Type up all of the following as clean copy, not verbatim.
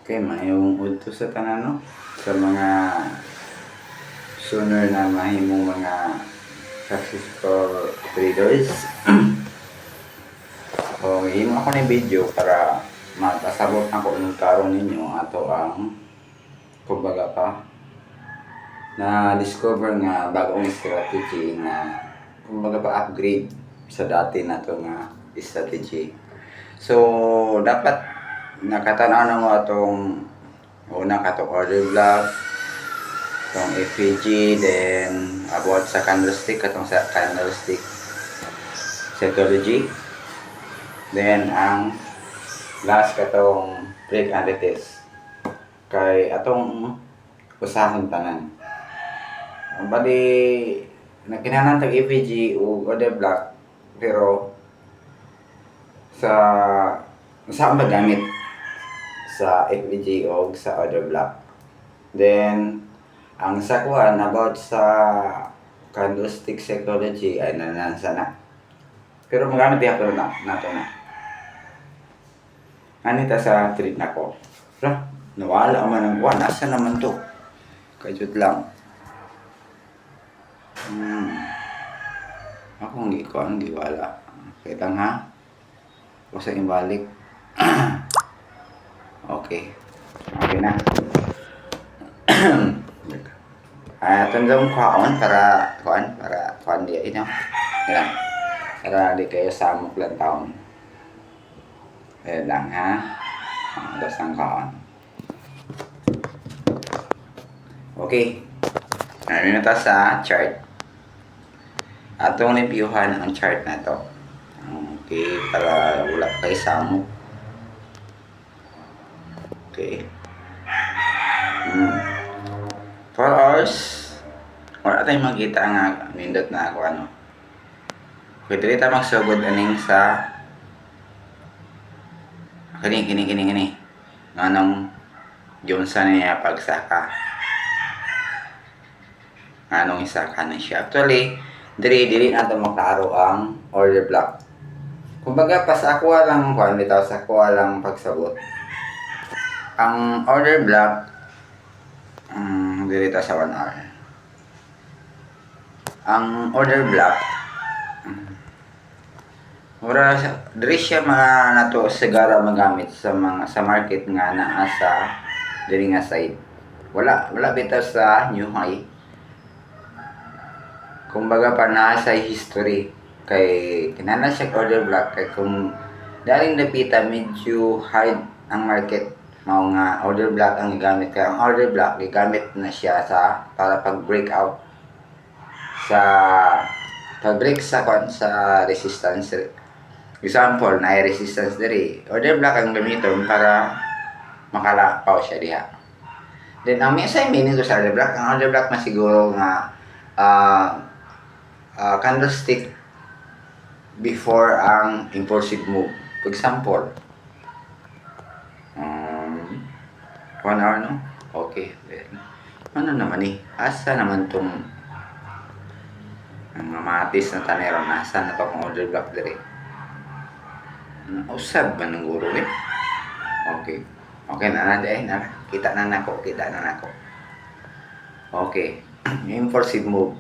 Okay, mayong udto sa tanan no sa mga sooner na mahimong mga successful traders. O himo ako ng video para mapasabot ako ng karon ninyo ato ang kumbaga pa na discover nga bagong strategy na kumbaga pa upgrade sa dati na to nga strategy. So dapat nakatanaw na mo atong una katong order block, itong FPG, then about sa candlestick, katong sa candlestick psychology, then ang last katong break and retest kay atong usahon tanan. Bali nagkinahanglan tag FPG o order block pero sa magamit sa FPG o sa order block. Then ang sakuan about sa candlestick psychology ay nanansa na. Pero magamit di ako na nato na. Anita sa trade na ko. Nawala man ang buwan. Asa naman to? Kajut lang. Ako ang giwala. Kita nga. O sa imbalik. Okay. Okay na. Tandang kuhaan para kuhaan dia ino. Yan. Para di kayo samok lang taon. Ayan lang ha. Tapos ang kuhaan. Okay. Ano na tayo sa chart. Atong reviewhan ang chart na to. Okay. Para wala kayo samok. Okay. 4 hours. Wala tayong makita nga nindot na ako ano. Okay, dili ta magsugod aning sa kini. Anong Johnson niya pagsaka. Anong isaka na siya. Actually, dili nato maklaro ang order block. Kumbaga pas ako lang kuan bitaw sa ako lang pagsabot. Ang order block dito sa 1 hour. Ang order block ora diri siya nato sigara magamit sa mga sa market nga naa sa diri nga side. Wala bitaw sa new high. Kumbaga pa naa sa history kay kinahanglan siya order block kay kung daling napita medyo high ang market mao nga order block ang gigamit kay ang order block gigamit na siya sa para pag breakout sa pag break sa resistance. Example na resistance diri order block ang gamiton para makalapaw siya diha. Then ang may meaning ko sa order block, ang order block na siguro nga candlestick before ang impulsive move. For example 1 hour no? Okay. Then, ano naman asa naman tong ang mamatis na tanero nasa na to kung order block diri. Usab man ng guro Okay. Okay na kita na nako. Okay. Impulsive move.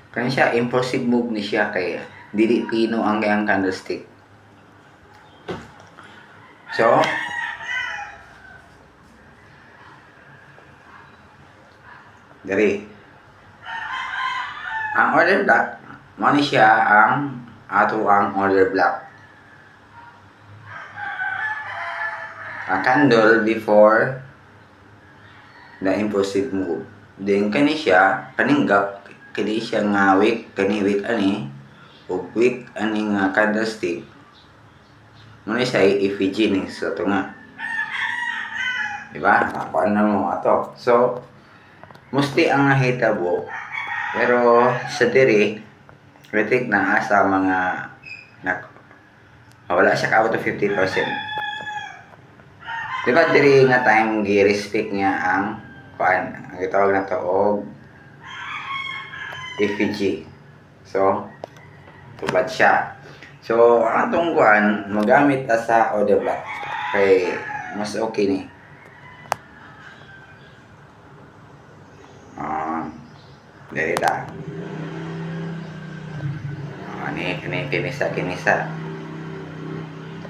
Kani siya impulsive move ni siya kay dili pino ang candlestick. So, dari ang order block mo ni siya ang order block. A candle before the impulsive move. Then kani siya kaning gap kini siya nga weak ani o weak ani nga candlestick. Mo ni siya FPG ni so to nga. Diba? Paano mo ato? So mostly ang nahitabo pero sa diri retik na asa mga wala siya ka out of 50%. Diba diri nga time gi-respect niya ang kuan ang gitawag na to og FPG. So tubad siya. So ang atong kuan magamit ta sa order block kay mas okay ni. Dili ta. Ani kinisa.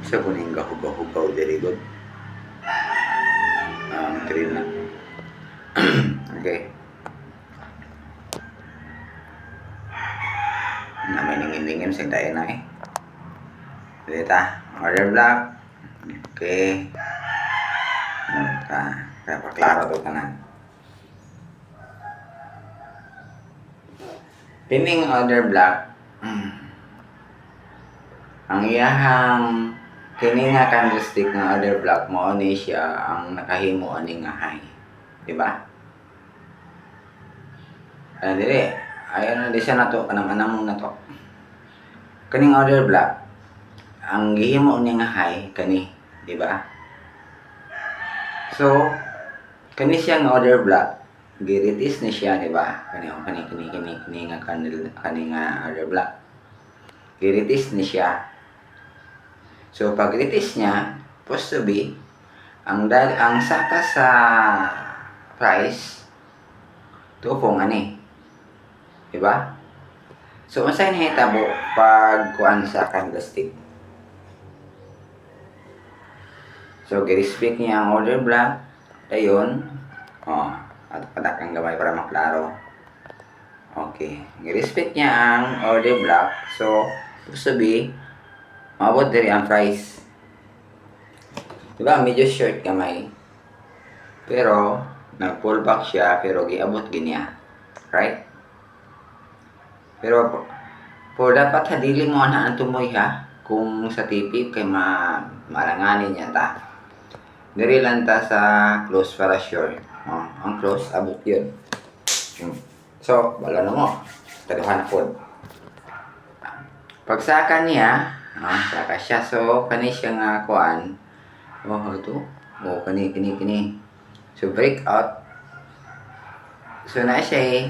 Sa kuning gahugaw diri gud. Diri na. Okay. Namay ningin-ningin sa dayon na eh. Dili ta. Order block. Okay. Kaya paklaro to tanan. Pining order block. Ang iyahang kini nga candlestick nga order block mo ni siya ang nakahimo ani nga high. Di ba? Dili. Ayon na di siya nato kanang nato. Kaning order block ang gihimo ni nga high kani, di ba? So, kani siya nga order block, giritis ni siya, di ba? Kani nga candle, kani nga order block. Giritis ni siya. So, pag giritis niya, supposed to be, ang saka sa price, tupong ani. Di ba? So, masaya na hitabo pag kuan sa candlestick. So, gi-respect niya ang order block. Ayun. At padakang gamay para maklaro. Okay. Gi-respect niya ang order block. So, supposed to be, maabot diri ang price. Diba? Medyo short gamay. Pero, nag-pull back siya, pero giabot ginya. Right? Pero, dapat hadili mo na ang tumoy ha. Kung sa TV, kay malanganin niya ta. Diri lang ta sa close para sure. Ang close, abot yun. So, wala na mo. Taduhan na po. Pagsaka niya, saka siya. So, kani siya nga kuan. Ito. Kani. So, break out. So, na siya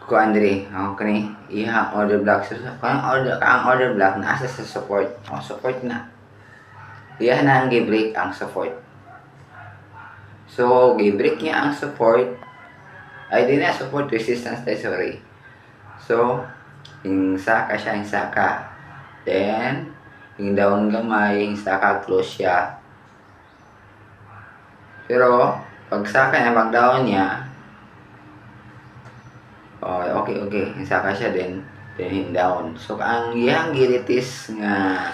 kuan diri. Kani. Ihang order block. So, ang order block na asa sa support. Support na. Iyan na ang gi-break ang support. So, gi-break niya ang support. Ay, di na support, resistance tayo, sorry. So, yung saka siya, yung saka. Then, yung down gamay, yung saka close siya. Pero, pag saka niya, pag down niya, okay. Yung saka siya din, then yung down. So, ang iyang giritis nga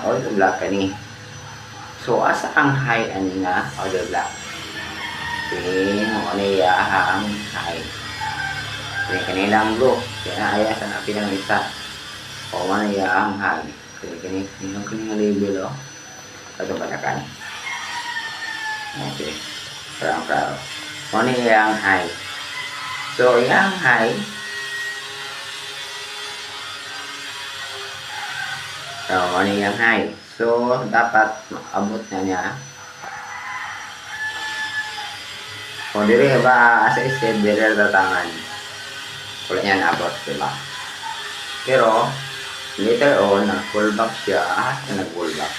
order block kani. So, asa ang high ani nga order block? Mo ni ang high. Kanilang blue. Kaya aya sa napilang isa. O man ang high. Kani label o. Kato batakan. Okay. Parang. Mo ni ang high. So, yang high. So, ano yung high? So, dapat abot na niya. Kung diri ba, as I said, diri tatangan. Wala niya naabot, diba? Pero, later on, nag-pull back siya. Nag-pull back.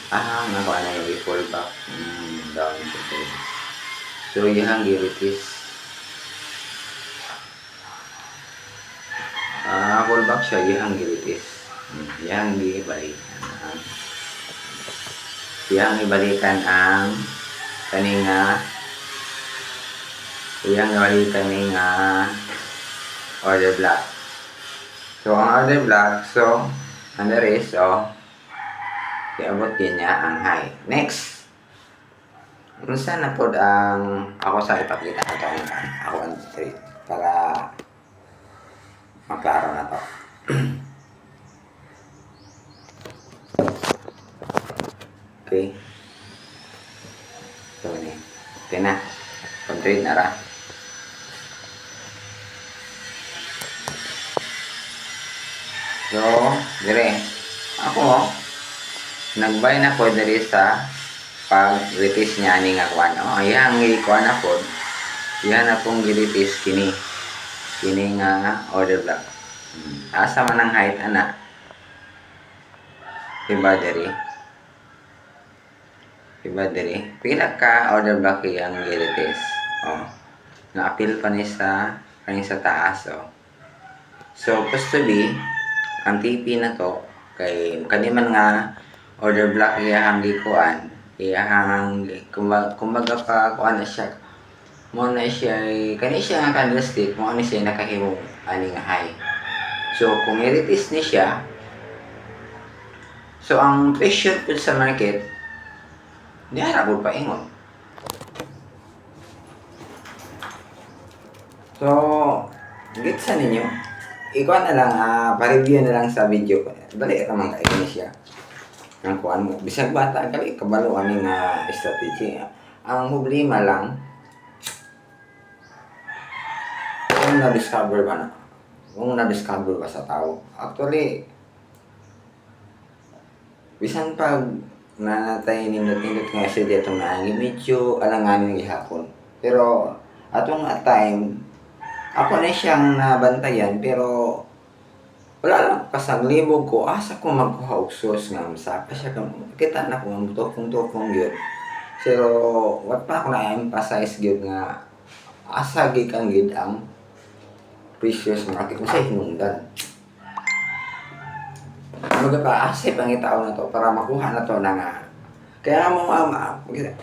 Nakuha na yung pull back. Down to the. So, yung giritis. Pull back siya, yung giritis. Yang ibalikan ang kaninga order block. So, ang order block, so, under is, iabot din niya ang high. Next. Unsa na po ang ako sa ipakita ito ako ang trade para maklaro na to. Okay. So, okay na. Pag-trade na ra. So, dire. Ako, nag-buy na ko dire sa pag-retis niya ni nga kuwan. Yang i-kuwan na po. Yan na pong i-retis kini. Kini nga order block. Asa man ang height, anak. Diba dire? Pila ka order block yang i-retis. Oh, na-appeal pa ni sa taas. Oh. So, supposed to be, ang TP na to, kay kaniman nga order block iyahang gikuan, iyahang kumbaga pa kuan na siya. Mo na siya kani siya nga candlestick, mo ni siya nakahimong ani nga high. So, kung i-retest ni siya, so ang pressure po sa market, di harap pa ingon. So, gitsa ninyo, ikaw na lang, pa-review na lang sa video ko. Dali ka man kainin siya. Ang kuan mo. Bisag bata, kali kabalo ani nga strategy. Ang problema lang, kung na-discover ba na? Kung na-discover ba sa tao? Actually, bisan pag nanatay nindot-nindot nga siya dito na medyo alanganin ng gihapon. Pero, atong time, ako na siyang nabantayan, pero wala lang kasaglibog ko, asa ko magkuha og sauce nga masaka siya kung kita na ko ang tokong gyud. Pero wat pa ako na-emphasize gyud nga asa gikan gid ang precious market mo sa hinungdan. Mga pa asip ang tao na to para makuha na to na nga. Kaya mo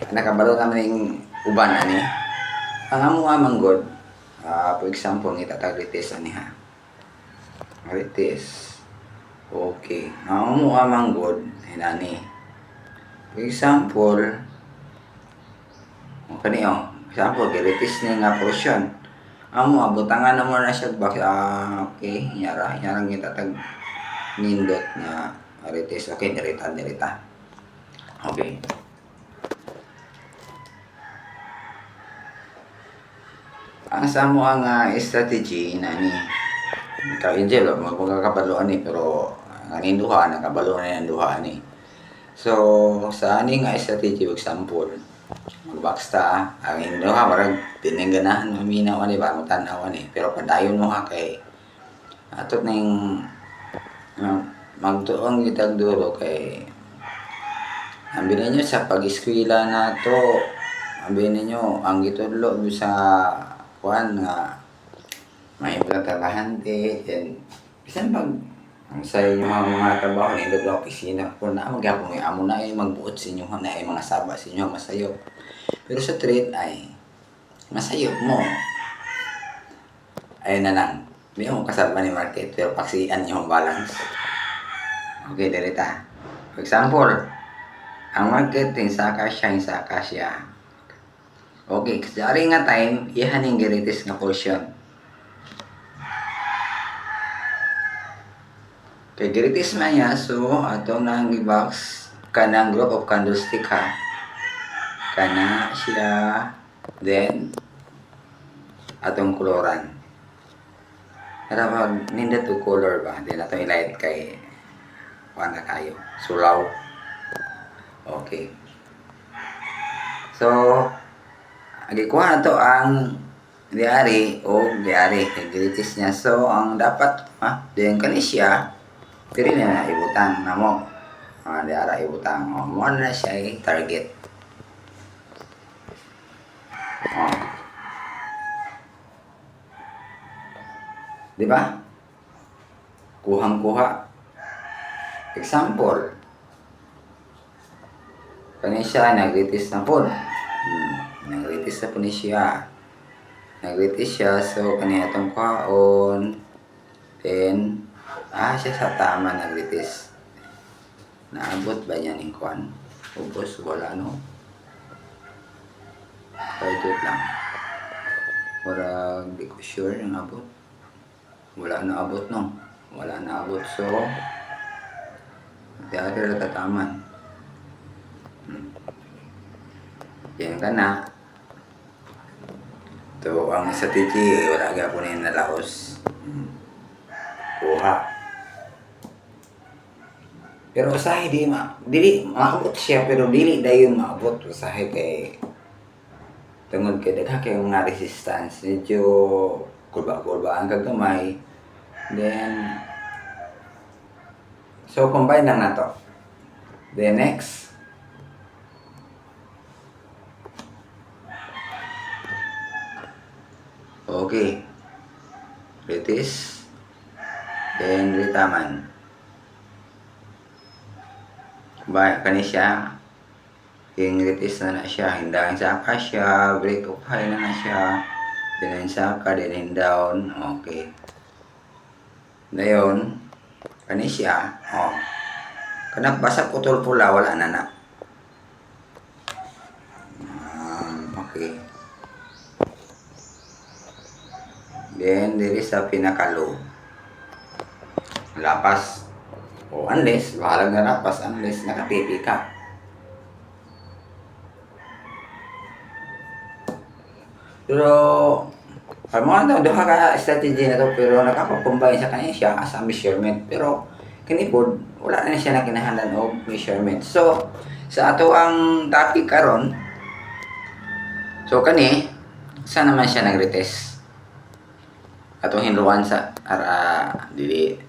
nakabalo naman yung uban ani. Ang amo manggod, for example, itatagritis ani ha. Marites. Okay. Ang amo manggod, hinani. For example, example, giritis niya nga portion. Amo, abutangan na mo na siya bak. Okay, nyarang itatag nindot na marites. Okay, dirita. Okay. Ang sa mo ang strategy na ni ikaw Angel, magkakabaluan ni pero ang duha nakabalo na yung duha ni. So sa ani nga strategy example, magbox ta ang duha marag tininganahan maminaw ani ba mo tan-aw ni pero padayon mo ha kay atot ning magtuong gitag duro kay ambi ninyo sa pag-eskwela na to, ambi ninyo ang gitudlo sa kuan nga may trabahante and bisan pag ang sa inyo mga trabaho nindot sa opisina kung na magyapon may amo na ay magbuot sa inyo na ay mga saba sa inyo masayop. Pero sa trade ay masayop mo. Ayun na lang. Hindi mo kasama ni market pero paksian yung balance. Okay, dirita. For example, ang market yung saka siya. Okay, kasi ari nga time, iyan yung giritis nga portion. Kay giritis man niya, so atong nang i-box kanang group of candlestick ha. Kana siya, then atong koloran. Para pag nindot to color ba, then atong i-light kay wala kayo, sulaw. Okay. So, agikuha na to ang diari kay giritis niya. So, ang dapat, then kanisya, dili na ibutang na mo. Diara ibutang. Mo na siya ay target. Di ba? Kuhang-kuha. Example. Kanisya, nagritis na po. Nagritis na po ni siya. Nagritis siya. So, kaniya itong kaon. Then, siya sa tama nagritis. Naabot ba niya ng kuan? Ubos, wala no? Pagkut lang. Para di ko sure yung abot. Wala na abot no? Wala na abot. So, di ada tataman. Yan ka na. Ito ang strategy. Wala ka po na yung nalaos. Kuha. Pero usahay dili maabot siya pero dili dayon maabot usahay kay tungod kay dagha kay mga resistance medyo kurba ang kagamay. Then so combine lang nato. Then next ritis. Then ritaman. Ba kani siya yung ritis na siya, hindang saka siya, break of high na siya, then saka, then down, okay. Dayon, kani siya, kanang basa putol pula, wala na. Okay. Then, diri sa pinakalo, lapas, unless, bahalag na lapas, unless nakatipi ka. Pero, mga daw ka strategy na to, pero nakapakumbay sa kanya siya as a measurement. Pero, kinipod, wala na siya na kinahanglan o measurement. So, sa ato ang topic karon, so kani, saan naman siya nag-retest? Atong hinruan sa dili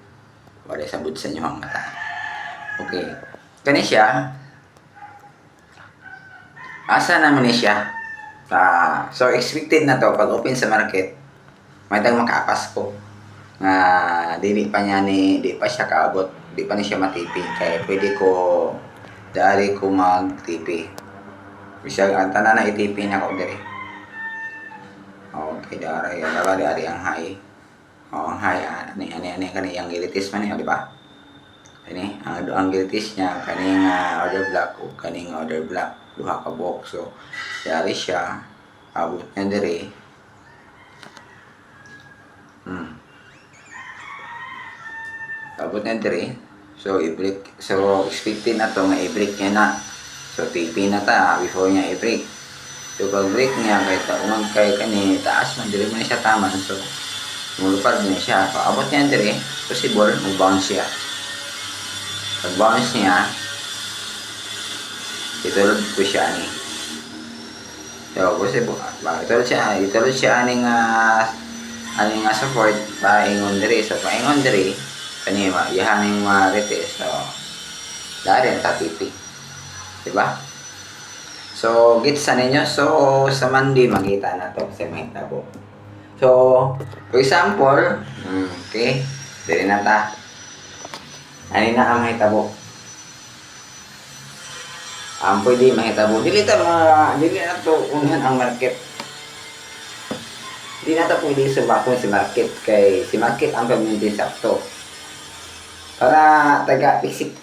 wala sabot sa inyo ang mata. Okay. Kani siya, asa naman ni siya? So expected na to pag open sa market, may tang makapas ko nga di pa siya kaabot, di pa ni siya matipi kaya pwede ko dari ko magtipi. Bisa ang tanan na itipi na ko diri. Okay, dari ang high. Ang high ani kani ang gilitis man niya, di ba? Ini ang gilitis niya kaning order block o kaning order block duha ka box. So dari siya abot niya diri. Abot niya diri. So i-break. So expected na to nga i-break niya na. So tipi na ta before niya i-break. So pag break niya kahit umang kay kani taas man diri man siya taman. So mulupad niya siya. So abot niya diri, possible mag-bounce siya. Pag bounce niya, itulod ko siya ni. So possible itulod siya aning support paingon diri. So paingon diri kani yahaning marites. So dari ta tipi. Diba? So, gets sa ninyo. So, sa Monday, makita na to sa mahitabo. So, for example, okay, dili na ta. Ano na ang mahitabo? Pwede mahitabo. Dili na to unahan ang market. Dili na to pwede subakon si market. Kay si market ang community sakto. Para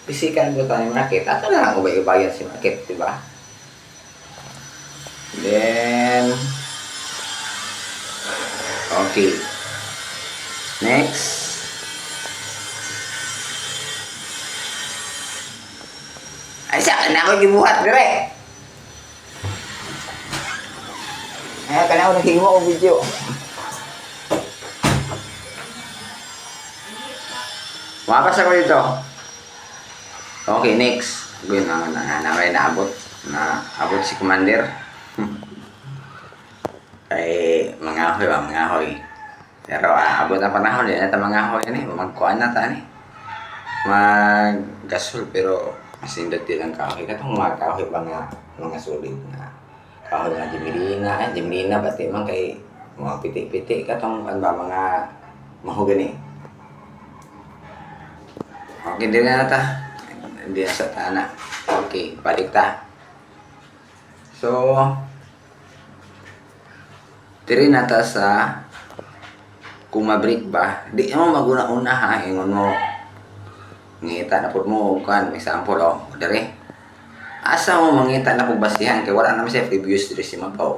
pisikan ko tayo market, ato na lang ubay-ubayan si market, di ba? Then, okay. Next. Ay, saan na ako gibuhat, dire? Ay, kana ako naghihiwa o video. Mapas ako dito. Okay, next. Gawin naabot. Naabot si Commander. Kay mga hoy. Pero abot na panahon. Yan na mga hoy. Magkuhan na ta. Mag-gasol. Pero masindot lang kahoy. Katong mga kahoy ba nga mga solid na kahoy nga Jimilina. Jimilina pati man kay mga piti-piti. Katong mga mahogani. Okay, hindi na ta. Hindi na sa tana. Okay, balik ta. So, tiri na ta sa kung mabreak ba. Di mo maguna-una ha. Ingon mo. Ngita na po mo. Kan, example Dari. Asa mo mangita na po basihan. Kaya wala naman siya previous diri si Mapaw.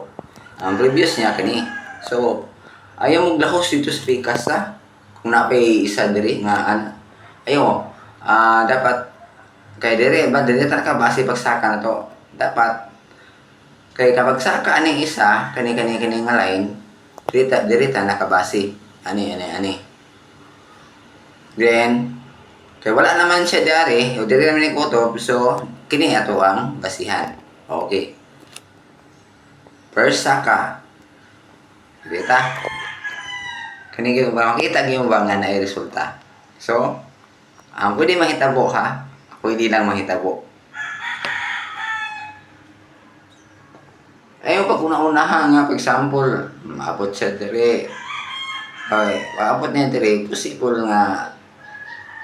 Ang previous niya kani. So, ayaw mong lahos dito sa pikas ha. Kung napay isa diri nga ayaw dapat kay dire ta base pagsaka na to. Dapat kay kapag saka aning isa kani nga line diri ta nakabase ani. Then kay wala naman siya dari o dire naman ni kutob. So kini ato ang basihan. Okay, first saka diri ta kani gyud ba makita gyud ba nga na resulta. So pwede mahitabo ha. Pwede lang mahitabo. Ayaw pag una-unahan nga, for example, maabot siya dire. Okay, paabot na diri possible nga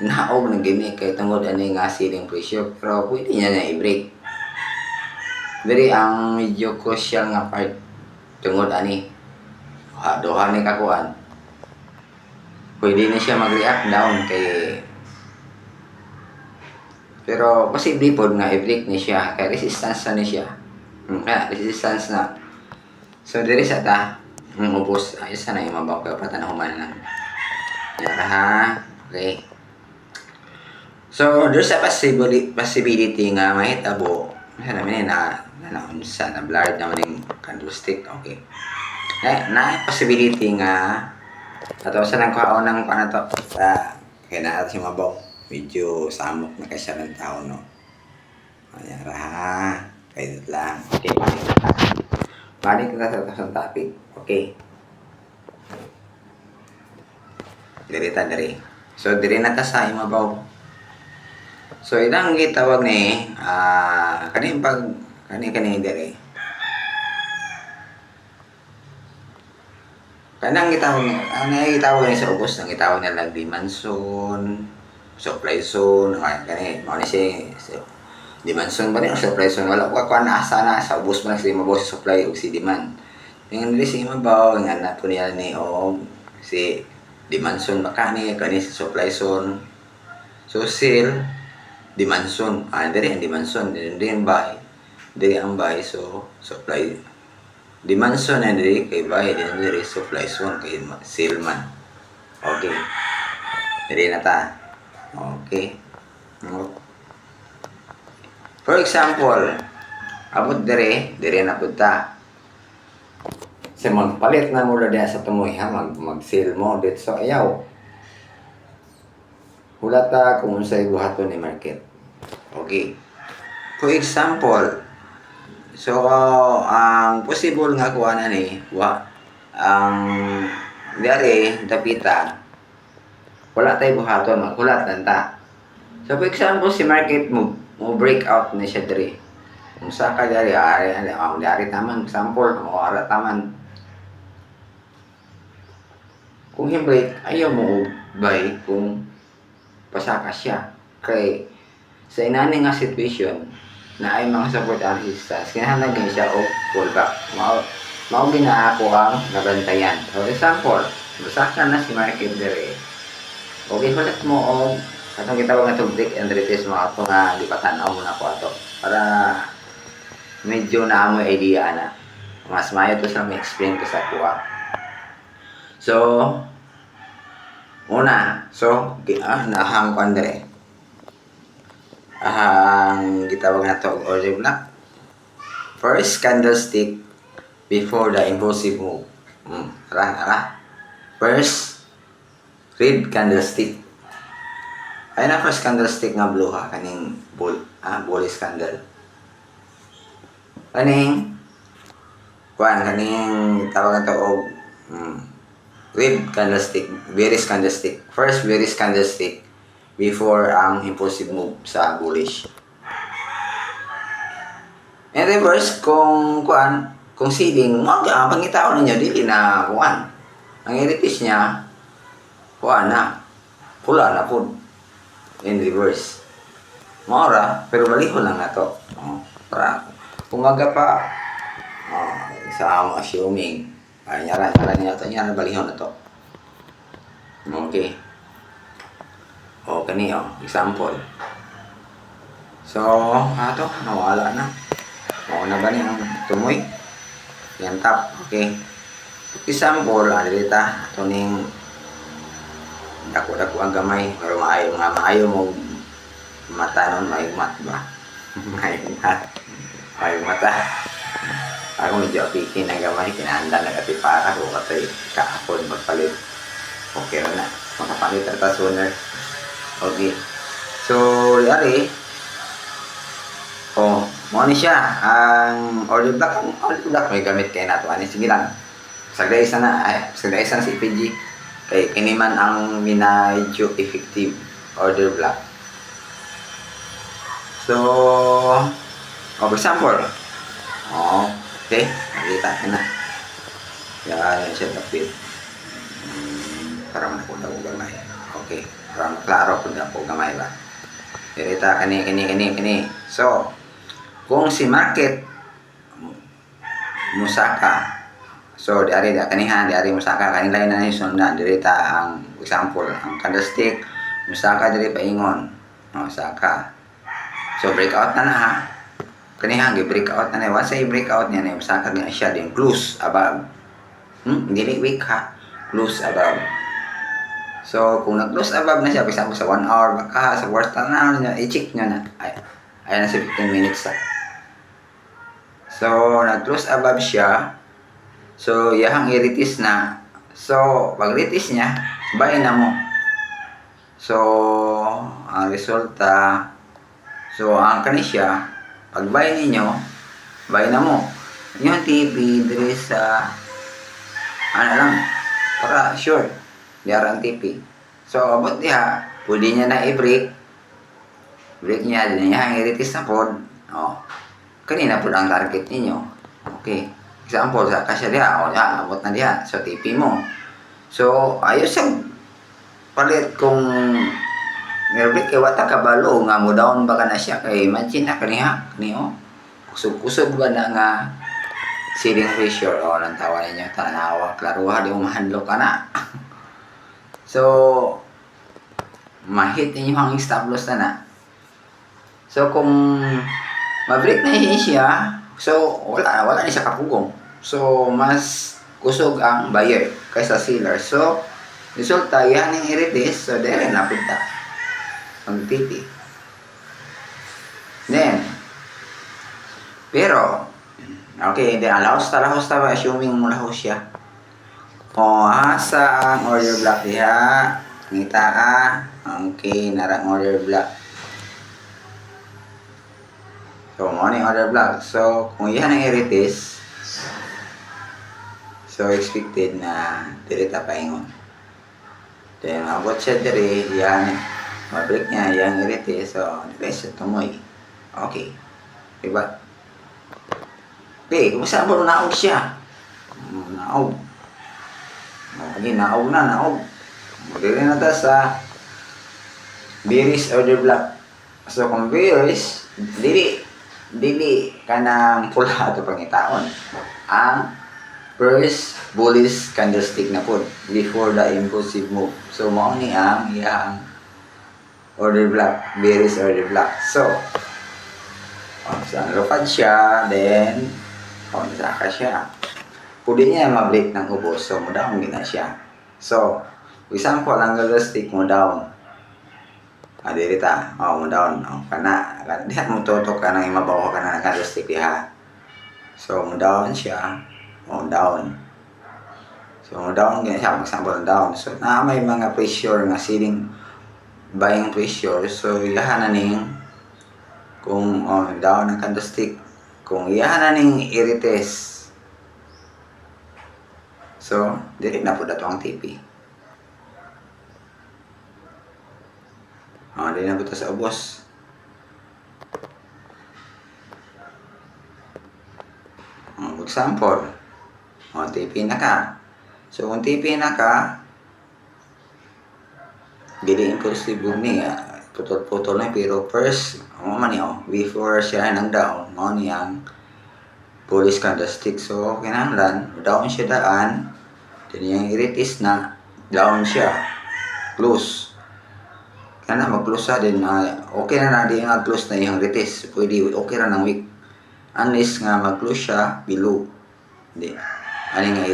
naog na gini kay tungod ani nga ceiling pressure pero pwede niya na i-break. Diri ang medyo crucial nga part tungod ani duha ni kakuan. Pwede na siya mag-react down kay pero posible pod nga i-break ni siya kay resistance na ni siya. Resistance na. So diri sa ta ubos ayos na yung mabaw kay patanahuman na. Yan ha. Okay. So there's a possibility nga mahitabo namin na naunsa na blurred naman yung candlestick. Okay. Na possibility nga ato sa nang kaon ng panato sa kaya na si mabaw medyo samok na kasi ng tao no. Ayan ha. Kaya lang. Okay. Balik kita sa topic. Okay. Diri ta diri. So diri na ta sa imabaw. So ilang gitawag ni kani diri. Kanang gitawag ni sa ubos nang gitawag nila dimension, supply zone, kani mao ni si dimension ba ni supply zone wala ko na asa na sa ubos man si mabaw si supply ug si demand. Yung dili si mabaw nga na po niya ni si dimension baka ni kani si supply zone. So sale dimension diri ang dimension din buy diri ang buy so supply dimension na diri kay buy din diri supply zone kay sale man. Okay. Diri na ta. Okay. For example, abot diri na pud ta. Sa magpalit na mo diya sa tumoy ha mag-sale mo dito so ayaw. Hula ta kung unsay buhaton ni market. Okay. For example, so ang possible nga kuha na ni ang dari dapita wala tay buhaton maghulat lang ta. So for example si market mo break out na siya diri. Kung sa ka dari dari taman example mo ara taman. Kung break ayaw mo buy kung pasaka siya kay sa inani nga situation na ay mga support and resistance kinahanglan gyud siya og pullback mao ginaako ang nabantayan. For example busaka na si market diri okay hulat mo og katong gitawag nga break and retest mo ato nga gipatan-aw mo na ko ato para medyo naamoy idea na mas maayo to sa ma-explain ko sa kuha. So una nahang kon diri ang gitawag na to order block. First candlestick before the impulsive move. First red candlestick. Ay na first candlestick nga blue ha kaning bullish candle. Kaning tawag to og red candlestick, bearish candlestick. First bearish candlestick before ang impulsive move sa bullish. And reverse kung ceiling mo ang pangitaon ninyo dili na ang i-repeat niya na pula na pud in reverse. Mora pero balihon lang nato. Para kung aga pa sa assuming nyara balihon na to. Okay. Kani example. So, nawala na. Na ba ni ang tumoy? Yan tap. Okay. Example, dita ato ning dako ang gamay pero maayo mo mata nun mat ba? Maayo mata. Ako medyo pikin ang gamay kinahanglan na kati para ko katay kaapon magpalit. Okay na. Makapalit ta sooner. Okay. So, yari. Mo ni siya. Ang order block may gamit kay nato. Sige lang. Sagday sana si PG. Kay kini man ang medyo effective order block. So, for example. Okay. Nakita na. Yan siya tapit. para makuha ko gamay. Okay, para maklaro ko na po gamay ba. Dirita kani. So, kung si market musaka, so di ari musaka kanila na ni sundan dirita ang example ang candlestick musaka diri paingon. Musaka. So breakout na ha. Kaniha gi-breakout na wa say breakout niya na musaka gina siya din close above. Dili weak ha. Close above. So, kung nag-close above na siya, for example, sa 1 hour, baka sa worst na niya, i-check nyo na. Ayan na sa 15 minutes na. So, nag-close above siya. So, yahang i-retis na. So, pag retis niya, buy na mo. So, ang resulta, so, ang kani siya, pag buy ninyo, buy na mo. Yung TV, diri sa, ano lang, para sure. Diarang TV. So, abot diha, pwede niya na i-break. Break niya, din niya, i-retis na pod. Kanina pod ang target ninyo. Okay. Example, sa kasya diha, abot na diha. So, TV mo. So, ayos ang palit kung i-break, wata kabalo, nga mo down baka na siya. Kay imagine na kaniha, kusog-kusog ba na nga ceiling pressure. Nang tawa ninyo, tanawa, klaruha, di mo mahandlo ka na. So, ma-hit ninyo ang stop loss na. So, kung ma-break na siya, so, wala na siya kapugong. So, mas kusog ang buyer kaysa seller. So, resulta, yan yung i-retis. So, dere na punta. Ang TV. Then, pero, okay, then, lahos ta ba, assuming mo lahos siya. Asa ang order block diha. Ngita ka. Okay, narang order block. So, mo ni order block. So, kung yan ang i-retis, so, expected na dirita paingon. Then, abot siya diri, yan, mabreak niya, yan i-retis. So, dirisa tumoy. Okay. Diba? Okay, kumusta mo naog siya? Naog. Naog na. Magdiri na ta sa bearish order block. So, kung bearish, dili ka ng pula ito pangitaon. Ang first bullish candlestick na po before the impulsive move. So, mao ni ang iyang order block, bearish order block. So, saan lupad siya, then, saka siya. Pwede niya ma-break ng ubos, so mo down gina siya. So, example, ang candlestick mo down. Dirita, mo down. Kana, dihat mo tutok ka nang imabaw ka na ng candlestick diha. So, mo down siya. Down. So, mo down gina siya, example, down. So, may mga pressure nga ceiling buying pressure. So, yahan na ning kung down ang candlestick. Kung yahan na ning i-retest. So, dili na po dato ang TP. Dili na po ito sa ubos. Example, TP na ka. So, kung TP na ka, dili impulsive ni, putol-putol na, pero first, before siya nang down, niyang bullish candlestick. So, kinahanglan, down siya daan, then yung i-retis na, down siya, close. Kaya na, mag-close sa din, okay na di nga close na yung retis. Pwede, okay na ng week. Unless nga mag-close siya, below. Hindi. Ano nga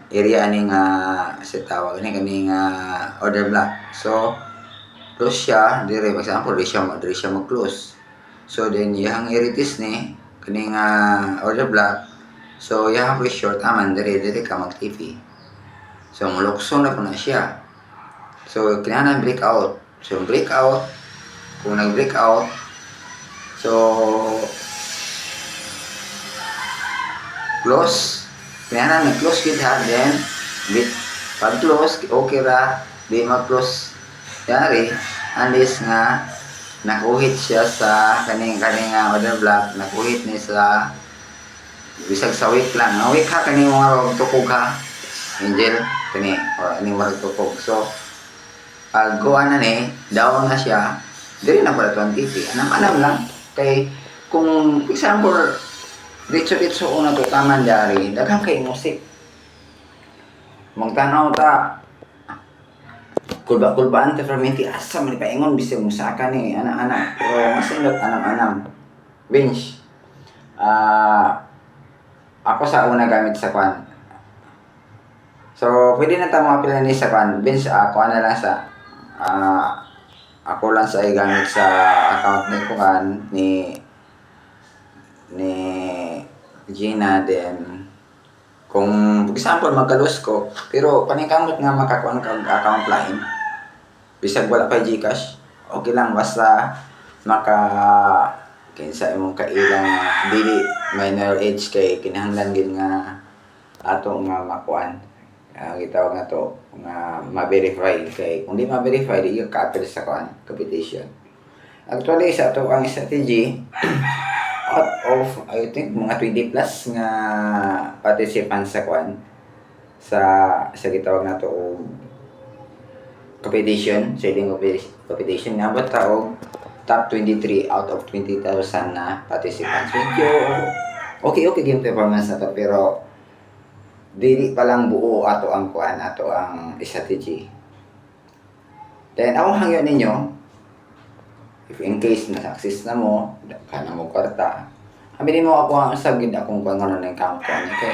area ni nga, sa tawag, kani nga order block. So, close siya, dire, for example, dire siya mag-close. So, then, yung i-retis ni, kani nga order block. So, yung pressure, taman, dire ka mag-TV. So, mulukso na po na siya. So, kailangan breakout. So, breakout, kung nag-breakout, so, close, kailangan nag-close kita, then, pag-close, okay ra, di mag-close, yari, unless nga, nakuhit siya sa kaning order block, nakuhit ni sa bisag sa week lang. Ang week ha, kaning mga tukog ha. Angel, kani, o ini magtupog. So, pag kuha na ni, daw na siya, dili na pala 180. Anam-anam lang. Kay, kung example, ditso-ditso una to taman dari, daghang kay musik. Magtanaw ta, kulba-kulbaan ta fermenti, asa man paingon, bisig musaka ni, anak-anak. Pero mas indot anam-anam. Bench. Ako sa una gamit sa kwan. So, pwede na tayo mapila ni sa kwan. Bench, ako na lang sa, ako lang sa gamit sa account ni kwan, ni Gina, then kung for example magkalos ko, pero panikamot nga makakuan kag account line, bisag wala pa GCash, okay lang basta maka kinsa imong kailang dili minor age kay kinahanglan gid nga ato nga makuan. Gitawag nga to nga ma-verify kay kung di ma-verify di ka appeal sa kuan competition. Actually sa ato ang strategy out of I think mga 20 plus nga participants sa kuan sa gitawag na to competition, trading competition nga ba taog top 23 out of 20,000 na participants. Medyo okay game performance na to pero dili pa lang buo ato ang kuan ato ang strategy. Then ako hangyo ninyo if in case na success na mo kana mo kwarta. Aminin mo ako ang sagid akong kuan ngono ng account ko kay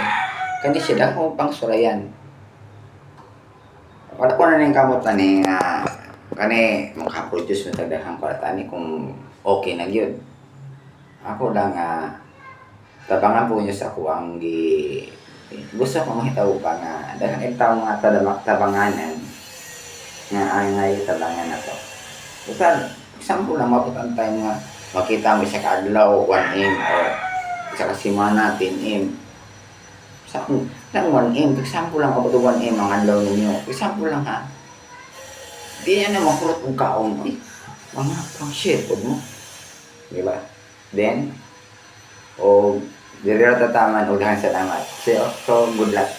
kani siya dako pang surayan. Wala ko na ning kamot ani nga kani maka-produce mo tagdaghang kwarta ni kung okay na gyud. Ako lang tabangan po niyo sa ako ang gusto ko mahitaw pa nga daghang itaw nga tabanganan nga ay tabangan na to. Bukan, example lang mabutan tayo nga makita mo sa kadlaw 1M or sa kasimana 10M. Sa lang 1M, example lang ako 1M ang adlaw ninyo. Example lang ha. Di yan na makurot kung kaon. Ay, mga pang shit mo. Diba? Then, o diri ra tataman og daghang salamat. So good luck.